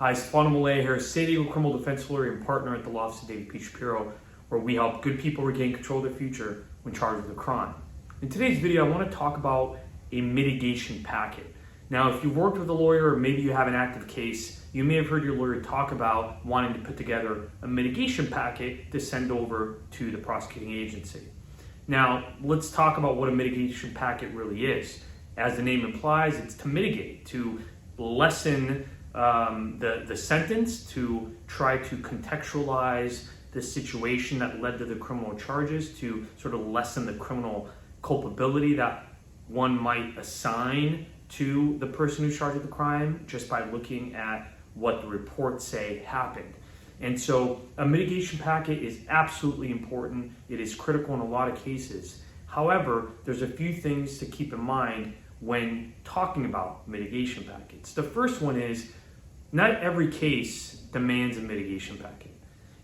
Hi, Stefano Molea here, San Diego criminal defense lawyer and partner at the law office of David P. Shapiro, where we help good people regain control of their future when charged with a crime. In today's video, I want to talk about a mitigation packet. Now, if you've worked with a lawyer or maybe you have an active case, you may have heard your lawyer talk about wanting to put together a mitigation packet to send over to the prosecuting agency. Now, let's talk about what a mitigation packet really is. As the name implies, it's to mitigate, to lessen the sentence, to try to contextualize the situation that led to the criminal charges, to sort of lessen the criminal culpability that one might assign to the person who's charged with the crime just by looking at what the reports say happened. And so a mitigation packet is absolutely important. It is critical in a lot of cases. However, there's a few things to keep in mind when talking about mitigation packets. The first one is not every case demands a mitigation packet.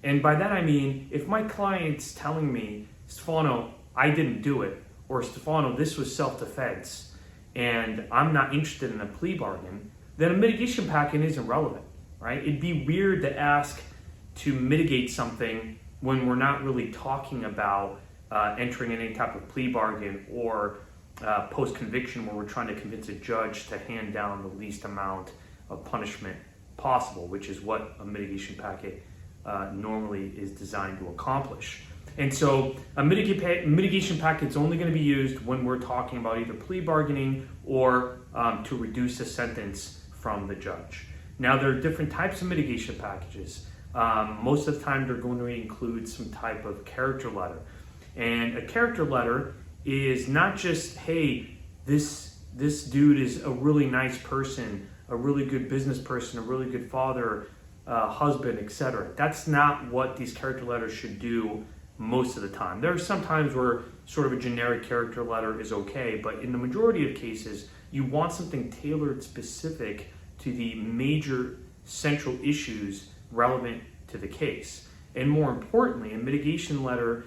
And by that I mean, if my client's telling me, Stefano, I didn't do it, or Stefano, this was self-defense, and I'm not interested in a plea bargain, then a mitigation packet isn't relevant, right? It'd be weird to ask to mitigate something when we're not really talking about entering any type of plea bargain or post-conviction where we're trying to convince a judge to hand down the least amount of punishment possible, which is what a mitigation packet normally is designed to accomplish. And so a mitigation packet is only going to be used when we're talking about either plea bargaining or to reduce a sentence from the judge. Now, there are different types of mitigation packages. Most of the time, they're going to include some type of character letter. And a character letter is not just, hey, this dude is a really nice person, a really good business person, a really good father, husband, etc. That's not what these character letters should do most of the time. There are some times where sort of a generic character letter is okay, but in the majority of cases, you want something tailored specific to the major central issues relevant to the case. And more importantly, a mitigation letter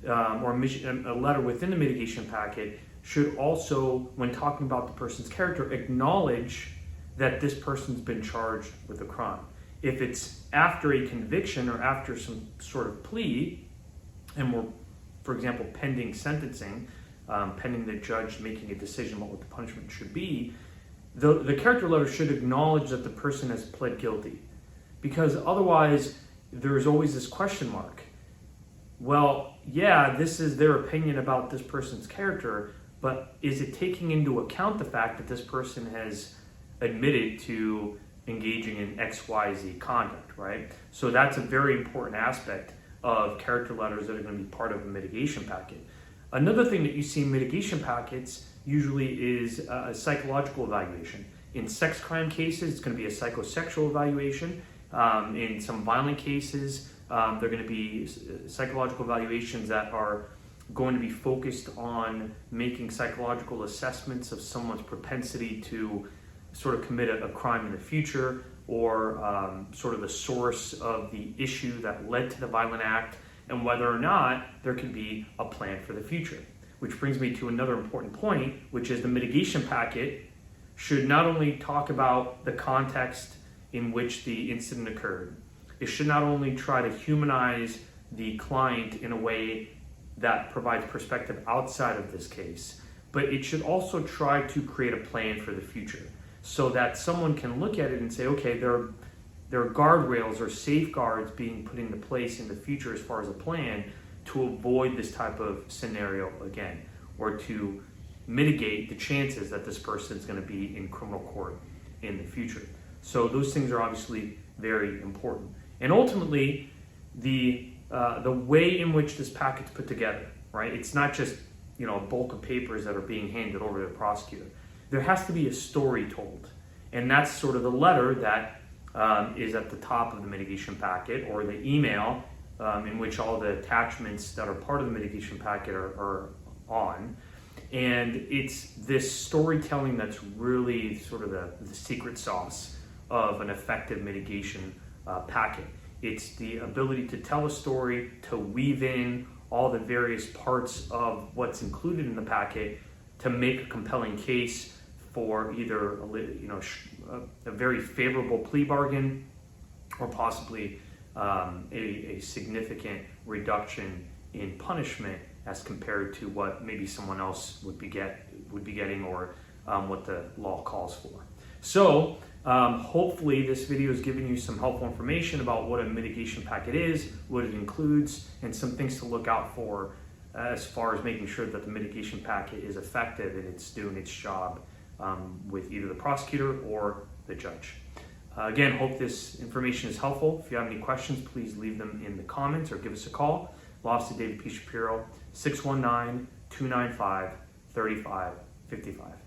or a letter within the mitigation packet should also, when talking about the person's character, acknowledge that this person's been charged with a crime. If it's after a conviction or after some sort of plea, and we're, for example, pending sentencing, pending the judge making a decision about what the punishment should be, the character letter should acknowledge that the person has pled guilty. Because otherwise, there's always this question mark. Well, yeah, this is their opinion about this person's character, but is it taking into account the fact that this person has admitted to engaging in XYZ conduct, right? So that's a very important aspect of character letters that are going to be part of a mitigation packet. Another thing that you see in mitigation packets usually is a psychological evaluation. In sex crime cases, it's going to be a psychosexual evaluation. In some violent cases, they're going to be psychological evaluations that are going to be focused on making psychological assessments of someone's propensity to sort of commit a crime in the future, or sort of the source of the issue that led to the violent act, and whether or not there can be a plan for the future. Which brings me to another important point, which is the mitigation packet should not only talk about the context in which the incident occurred, it should not only try to humanize the client in a way that provides perspective outside of this case, but it should also try to create a plan for the future so that someone can look at it and say, okay, there are guardrails or safeguards being put into place in the future as far as a plan to avoid this type of scenario again, or to mitigate the chances that this person is going to be in criminal court in the future. So those things are obviously very important. And ultimately, the way in which this packet's put together, right? It's not just a bulk of papers that are being handed over to the prosecutor. There has to be a story told, and that's sort of the letter that is at the top of the mitigation packet, or the email in which all the attachments that are part of the mitigation packet are on. And it's this storytelling that's really sort of the secret sauce of an effective mitigation packet. It's the ability to tell a story, to weave in all the various parts of what's included in the packet to make a compelling case for either a very favorable plea bargain or possibly a significant reduction in punishment as compared to what maybe someone else would be getting, or what the law calls for. So hopefully this video has given you some helpful information about what a mitigation packet is, what it includes, and some things to look out for as far as making sure that the mitigation packet is effective and it's doing its job with either the prosecutor or the judge. Again, hope this information is helpful. If you have any questions, please leave them in the comments or give us a call. Law Office of David P. Shapiro, 619-295-3555.